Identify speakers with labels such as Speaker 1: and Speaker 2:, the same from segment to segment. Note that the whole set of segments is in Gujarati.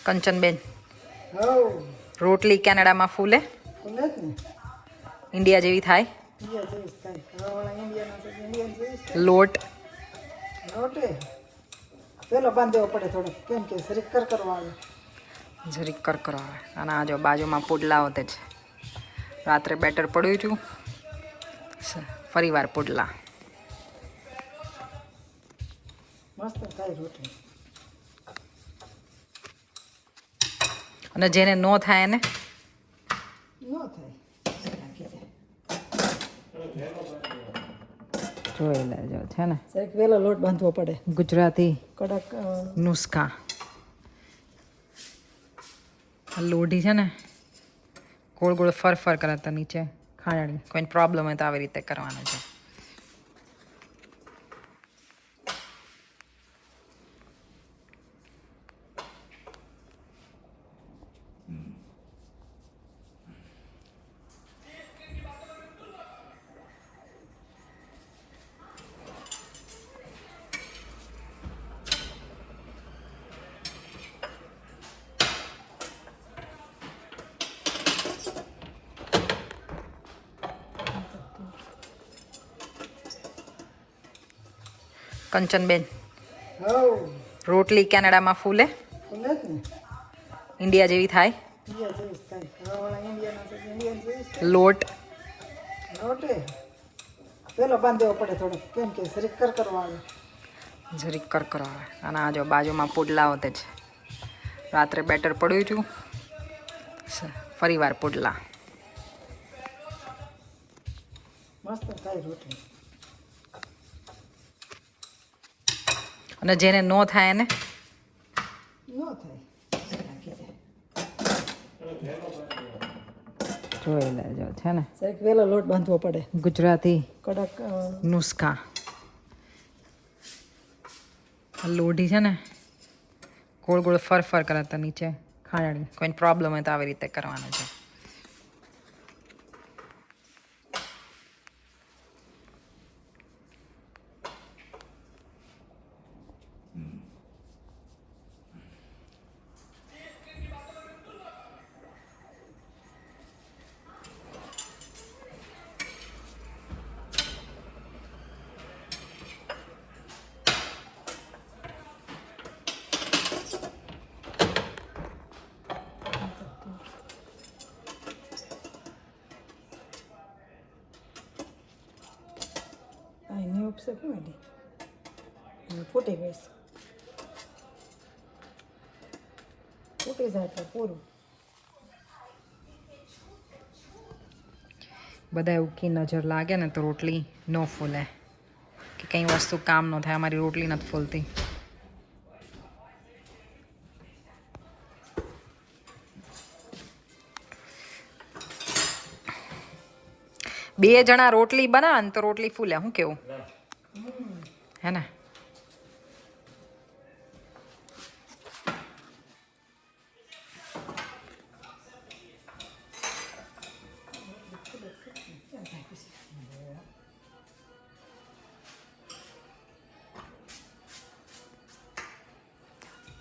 Speaker 1: કંચનબેન,
Speaker 2: હવ
Speaker 1: રોટલી કેનેડામાં ફૂલે?
Speaker 2: ફૂલે જ ને.
Speaker 1: ઇન્ડિયા જેવી થાય?
Speaker 2: ઇન્ડિયા જેવી જ થાય. હવાવાળા ઇન્ડિયાના છે ઇન્ડિયન જેવી જ થાય.
Speaker 1: લોટ
Speaker 2: લોટે પેલો બાંધવો પડે થોડો, કેમ કે શરીર કરકરવા આવે.
Speaker 1: જરીક કરકરો આવે. અને આ જો બાજુમાં પુડલા હોતે છે. રાત્રે બેટર પડ્યું છું, ફરી વાર પુડલા.
Speaker 2: મસ્ત થાય રોટલી.
Speaker 1: અને જેને નો થાય એને
Speaker 2: ન થાય નાખી દે.
Speaker 1: જોઈ લેજો, છે ને
Speaker 2: શરીર પેલો લોટ બાંધવો પડે.
Speaker 1: ગુજરાતી
Speaker 2: કડક
Speaker 1: નુસ્ખા. લોઢી છે ને ગોળ ગોળ ફર ફર કરે તો નીચે ખાંડણી. કોઈને પ્રોબ્લેમ હોય તો આવી રીતે કરવાનું છે. કંચનબેન,
Speaker 2: હવ
Speaker 1: રોટલી કેનેડામાં ફૂલે?
Speaker 2: ફૂલે જ ને.
Speaker 1: ઇન્ડિયા જેવી થાય?
Speaker 2: ઇન્ડિયા જેવી જ થાય. હવાવાળા ઇન્ડિયાના છે ઇન્ડિયન જેવી જ થાય.
Speaker 1: લોટ
Speaker 2: લોટે પેલો બાંધવો પડે થોડો, કેમ કે શરીર કરકરવા આવે.
Speaker 1: જરીક કરકરો આવે. અને આ જો બાજુમાં પુડલા હોતે છે. રાત્રે બેટર પડ્યું છું, ફરી વાર પુડલા.
Speaker 2: મસ્ત થાય રોટલી.
Speaker 1: અને જેને નો થાય એને
Speaker 2: ન થાય નાખી દે.
Speaker 1: જોઈ લેજો, છે ને
Speaker 2: શરીર પેલો લોટ બાંધવો પડે.
Speaker 1: ગુજરાતી
Speaker 2: કડક
Speaker 1: નુસ્ખા. લોઢી છે ને ગોળ ગોળ ફર ફર કરે તો નીચે ખાંડણી. કોઈને પ્રોબ્લેમ હોય તો આવી રીતે કરવાનું છે.
Speaker 2: એની ઉપસે કોમેડી ફૂટી ગઈશ. ફૂટી જાય તો પૂરું.
Speaker 1: બધા એવું કી નજર લાગે ને તો રોટલી ન ફૂલે, કે કંઈ વસ્તુ કામ ન થાય. અમારી રોટલી નથી ફૂલતી. બે જણા રોટલી બનાવે ને તો રોટલી ફૂલે. શું કેવું? હે ને?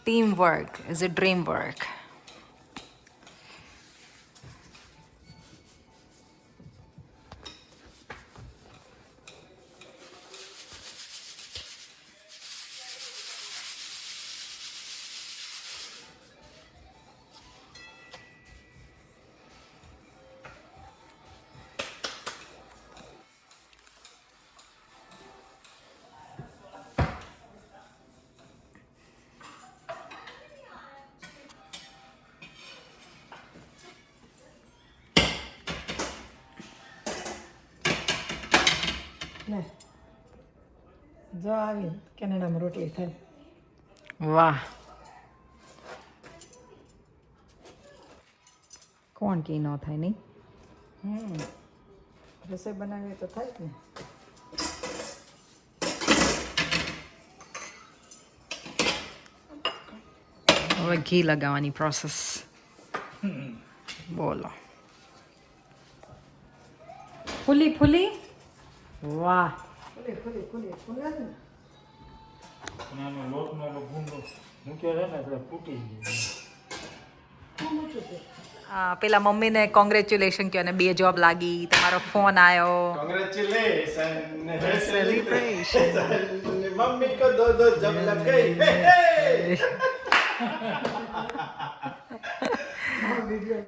Speaker 1: Teamwork is a dream work.
Speaker 2: લે જો આવી કેનેડામાં રોટલી થાય.
Speaker 1: વાહ, કોણ કી ન થાય નહીં?
Speaker 2: રસોઈ બનાવીએ તો થાય જ ને.
Speaker 1: હવે ઘી લગાવવાની પ્રોસેસ. બોલો. ફૂલી ફૂલી. વાહ,
Speaker 2: ફૂલી ફૂલી ફૂલી ફૂલે જ ને.
Speaker 3: લોટનો ગુંડો મૂક્યો છે ને એટલે તૂટી ગયો.
Speaker 2: શું ઊંચું છે?
Speaker 1: પેલા મમ્મીને કોંગ્રેચ્યુલેશન કહો અને 2 જોબ લાગી, તમારો ફોન આવ્યો.
Speaker 3: Congratulations!
Speaker 1: Celebration.
Speaker 3: मम्मी को 2 जब लग गई.
Speaker 2: આ વિડીયો